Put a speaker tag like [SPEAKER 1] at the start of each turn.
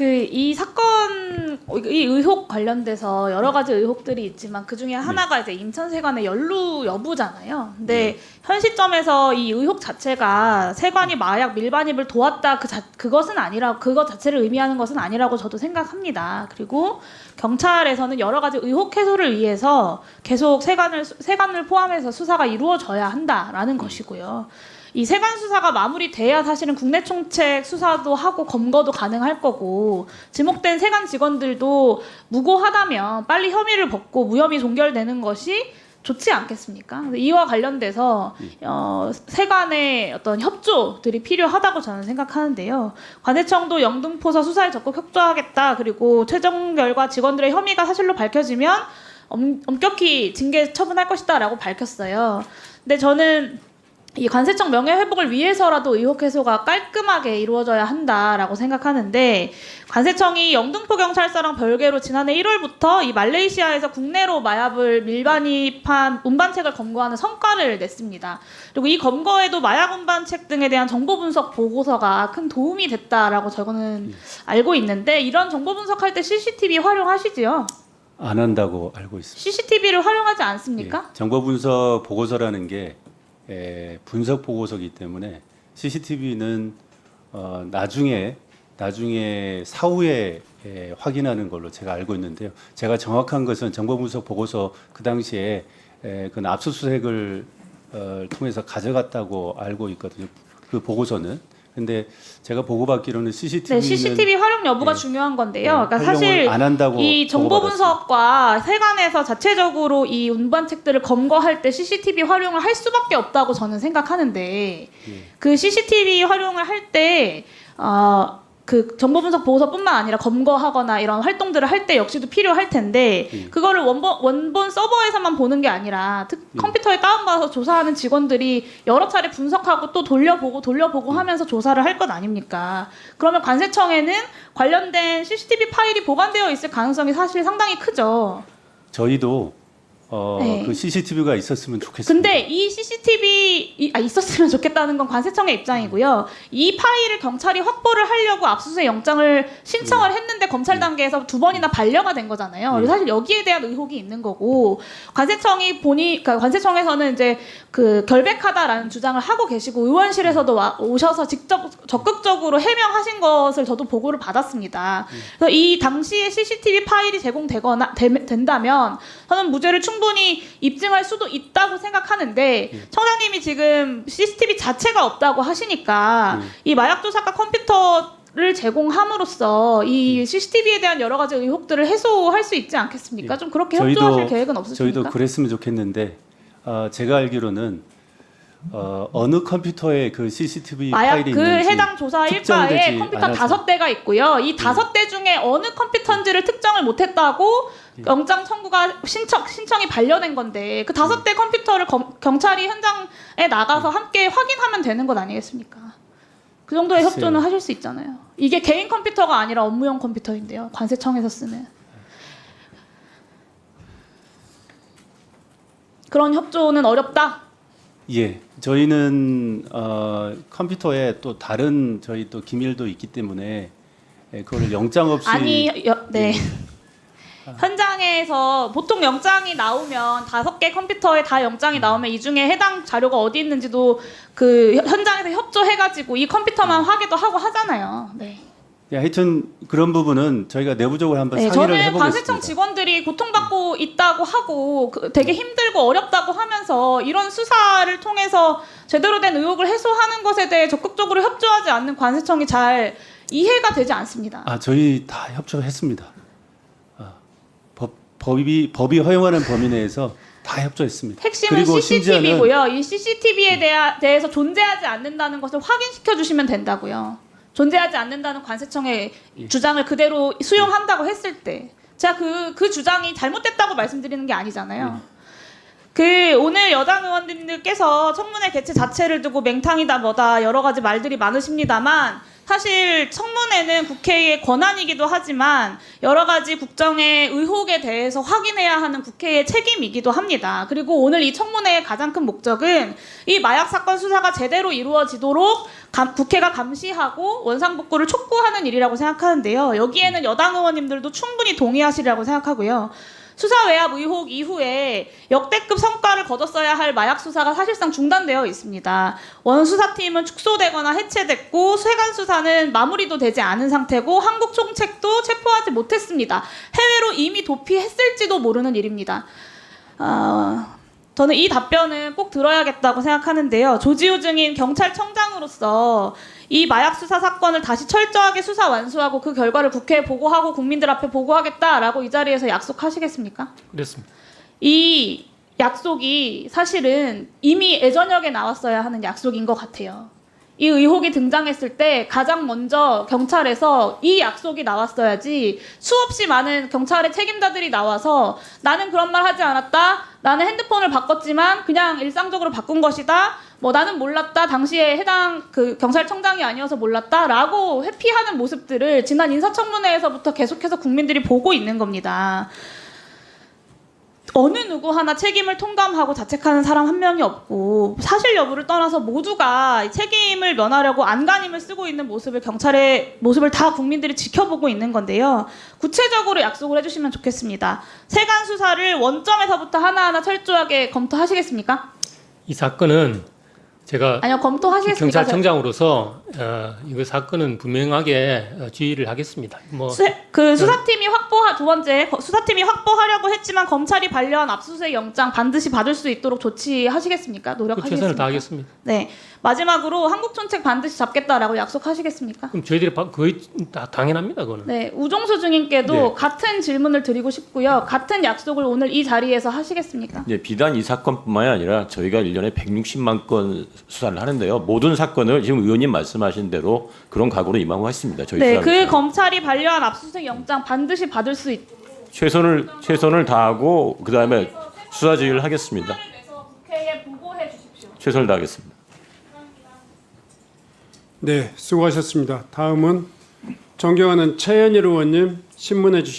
[SPEAKER 1] 이 사건, 이 의혹 관련돼서 여러 가지 의혹들이 있지만 그 중에 하나가 이제 인천세관의 연루 여부잖아요. 근데 현 시점에서 이 의혹 자체가 세관이 마약 밀반입을 도왔다 그것은 아니라 그것 자체를 의미하는 것은 아니라고 저도 생각합니다. 그리고 경찰에서는 여러 가지 의혹 해소를 위해서 계속 세관을 포함해서 수사가 이루어져야 한다라는 것이고요. 이 세관 수사가 마무리돼야 사실은 국내 총책 수사도 하고 검거도 가능할 거고 지목된 세관 직원들도 무고하다면 빨리 혐의를 벗고 무혐의 종결되는 것이 좋지 않겠습니까? 이와 관련돼서 세관의 어떤 협조들이 필요하다고 저는 생각하는데요. 관세청도 영등포사 수사에 적극 협조하겠다. 그리고 최종 결과 직원들의 혐의가 사실로 밝혀지면 엄격히 징계 처분할 것이다라고 밝혔어요. 근데 저는 이 관세청 명예회복을 위해서라도 의혹 해소가 깔끔하게 이루어져야 한다라고 생각하는데 관세청이 영등포경찰서랑 별개로 지난해 1월부터 이 말레이시아에서 국내로 마약을 밀반입한 운반책을 검거하는 성과를 냈습니다. 그리고 이 검거에도 마약 운반책 등에 대한 정보 분석 보고서가 큰 도움이 됐다라고 저는 알고 있는데 이런 정보 분석할 때 CCTV 활용하시지요?
[SPEAKER 2] 안 한다고 알고 있습니다.
[SPEAKER 1] CCTV를 활용하지 않습니까?
[SPEAKER 2] 정보 분석 보고서라는 게 분석 보고서이기 때문에 CCTV는 나중에 사후에 확인하는 걸로 제가 알고 있는데요. 제가 정확한 것은 정보 분석 보고서 그 당시에 그 압수수색을 통해서 가져갔다고 알고 있거든요. 그 보고서는. 근데 제가 보고받기로는 CCTV는
[SPEAKER 1] 네, CCTV 활용 여부가 중요한 건데요. 그러니까 사실
[SPEAKER 2] 안 한다고
[SPEAKER 1] 이 정보 분석과 세관에서 자체적으로 이 운반책들을 검거할 때 CCTV 활용을 할 수밖에 없다고 저는 생각하는데 그 CCTV 활용을 할 때 그 정보 분석 보고서뿐만 아니라 검거하거나 이런 활동들을 할 때 역시도 필요할 텐데 그거를 원본 서버에서만 보는 게 아니라 컴퓨터에 다운받아서 조사하는 직원들이 여러 차례 분석하고 또 돌려보고 하면서 조사를 할 것 아닙니까? 그러면 관세청에는 관련된 CCTV 파일이 보관되어 있을 가능성이 사실 상당히 크죠.
[SPEAKER 2] 저희도
[SPEAKER 1] 네.
[SPEAKER 2] 그 CCTV가 있었으면 좋겠습니다.
[SPEAKER 1] 근데 이 CCTV 있었으면 좋겠다는 건 관세청의 입장이고요. 이 파일을 경찰이 확보를 하려고 압수수색 영장을 신청을 했는데 검찰 단계에서 2번이나 반려가 된 거잖아요. 그래서 사실 여기에 대한 의혹이 있는 거고 그러니까 관세청에서는 이제 그 결백하다라는 주장을 하고 계시고 의원실에서도 오셔서 직접 적극적으로 해명하신 것을 저도 보고를 받았습니다. 그래서 이 당시에 CCTV 파일이 된다면 저는 무죄를 충분히 입증할 수도 있다고 생각하는데 청장님이 지금 CCTV 자체가 없다고 하시니까 이 마약 조사과 컴퓨터를 제공함으로써 이 CCTV에 대한 여러 가지 의혹들을 해소할 수 있지 않겠습니까? 좀 그렇게 협조하실 계획은 없으십니까?
[SPEAKER 2] 저희도 그랬으면 좋겠는데 제가 알기로는 어느 컴퓨터에 그 CCTV
[SPEAKER 1] 마약
[SPEAKER 2] 파일이
[SPEAKER 1] 그
[SPEAKER 2] 있는지
[SPEAKER 1] 해당 조사 일과에 컴퓨터
[SPEAKER 2] 않아서.
[SPEAKER 1] 5대가 있고요. 이 5대 중에 어느 컴퓨터인지를 특정을 못했다고 영장 청구가 신청이 반려된 건데 그 5대 컴퓨터를 경찰이 현장에 나가서 함께 확인하면 되는 것 아니겠습니까? 그 정도의
[SPEAKER 2] 글쎄요.
[SPEAKER 1] 협조는 하실 수 있잖아요. 이게 개인 컴퓨터가 아니라 업무용 컴퓨터인데요. 관세청에서 쓰는. 그런 협조는 어렵다?
[SPEAKER 2] 예, 저희는 컴퓨터에 또 다른 저희 또 기밀도 있기 때문에 그걸 영장 없이
[SPEAKER 1] 네. 현장에서 보통 영장이 나오면 5개 컴퓨터에 다 영장이 나오면 이 중에 해당 자료가 어디 있는지도 그 현장에서 협조해가지고 이 컴퓨터만 확인도 하고 하잖아요. 네.
[SPEAKER 2] 예, 하여튼 그런 부분은 저희가 내부적으로 한번 상의를
[SPEAKER 1] 저는
[SPEAKER 2] 해보겠습니다.
[SPEAKER 1] 관세청 직원들이 고통받고 있다고 하고 되게 힘들고 어렵다고 하면서 이런 수사를 통해서 제대로 된 의혹을 해소하는 것에 대해 적극적으로 협조하지 않는 관세청이 잘 이해가 되지 않습니다.
[SPEAKER 2] 저희 다 협조했습니다. 법이 허용하는 범위 내에서 다 협조했습니다.
[SPEAKER 1] 핵심은
[SPEAKER 2] 그리고
[SPEAKER 1] CCTV고요. 이 CCTV에 대해서 존재하지 않는다는 것을 확인시켜 주시면 된다고요. 존재하지 않는다는 관세청의 주장을 그대로 수용한다고 했을 때 제가 그 주장이 잘못됐다고 말씀드리는 게 아니잖아요. 오늘 여당 의원님들께서 청문회 개최 자체를 두고 맹탕이다 뭐다 여러 가지 말들이 많으십니다만 사실 청문회는 국회의 권한이기도 하지만 여러 가지 국정의 의혹에 대해서 확인해야 하는 국회의 책임이기도 합니다. 그리고 오늘 이 청문회의 가장 큰 목적은 이 마약 사건 수사가 제대로 이루어지도록 국회가 감시하고 원상복구를 촉구하는 일이라고 생각하는데요. 여기에는 여당 의원님들도 충분히 동의하시리라고 생각하고요. 수사 외압 의혹 이후에 역대급 성과를 거뒀어야 할 마약 수사가 사실상 중단되어 있습니다. 원수사팀은 축소되거나 해체됐고 세관 수사는 마무리도 되지 않은 상태고 한국 총책도 체포하지 못했습니다. 해외로 이미 도피했을지도 모르는 일입니다. 저는 이 답변은 꼭 들어야겠다고 생각하는데요. 조지호 증인 경찰청장으로서 이 마약 수사 사건을 다시 철저하게 수사 완수하고 그 결과를 국회에 보고하고 국민들 앞에 보고하겠다라고 이 자리에서 약속하시겠습니까?
[SPEAKER 3] 그렇습니다.
[SPEAKER 1] 이 약속이 사실은 이미 예전역에 나왔어야 하는 약속인 것 같아요. 이 의혹이 등장했을 때 가장 먼저 경찰에서 이 약속이 나왔어야지 수없이 많은 경찰의 책임자들이 나와서 나는 그런 말 하지 않았다. 나는 핸드폰을 바꿨지만 그냥 일상적으로 바꾼 것이다. 뭐 나는 몰랐다. 당시에 해당 그 경찰청장이 아니어서 몰랐다라고 회피하는 모습들을 지난 인사청문회에서부터 계속해서 국민들이 보고 있는 겁니다. 어느 누구 하나 책임을 통감하고 자책하는 사람 한 명이 없고 사실 여부를 떠나서 모두가 책임을 면하려고 안간힘을 쓰고 있는 모습을 경찰의 모습을 다 국민들이 지켜보고 있는 건데요. 구체적으로 약속을 해주시면 좋겠습니다. 세관 수사를 원점에서부터 하나하나 철저하게 검토하시겠습니까?
[SPEAKER 3] 이 사건은 제가
[SPEAKER 1] 아니요, 검토하시겠습니까?
[SPEAKER 3] 경찰청장으로서 이거 사건은 분명하게 지휘를 하겠습니다. 뭐
[SPEAKER 1] 수사팀이 두 번째 수사팀이 확보하려고 했지만 검찰이 반려한 압수수색 영장 반드시 받을 수 있도록 조치하시겠습니까? 노력하시겠습니까?
[SPEAKER 3] 최선을 다하겠습니다.
[SPEAKER 1] 네, 마지막으로 한국 총책 반드시 잡겠다라고 약속하시겠습니까?
[SPEAKER 3] 그럼 저희들이 거의 다 당연합니다, 그거는.
[SPEAKER 1] 네, 우종수 증인께도
[SPEAKER 4] 네.
[SPEAKER 1] 같은 질문을 드리고 싶고요. 같은 약속을 오늘 이 자리에서 하시겠습니까?
[SPEAKER 4] 네, 비단 이 사건뿐만이 아니라 저희가 1년에 160만 건 수사를 하는데요. 모든 사건을 지금 의원님 말씀하신 대로 그런 각오로 임하고 있습니다. 저희
[SPEAKER 1] 네,
[SPEAKER 4] 수사는.
[SPEAKER 1] 그 검찰이 반려한 압수수색 영장 반드시 받을 수 있도록
[SPEAKER 4] 최선을 다하고 그다음에 수사 지휘를 하겠습니다.
[SPEAKER 1] 국회에 보고해 주십시오.
[SPEAKER 4] 최선을 다하겠습니다.
[SPEAKER 5] 네, 수고하셨습니다. 다음은 존경하는 최현일 의원님 신문해 주시기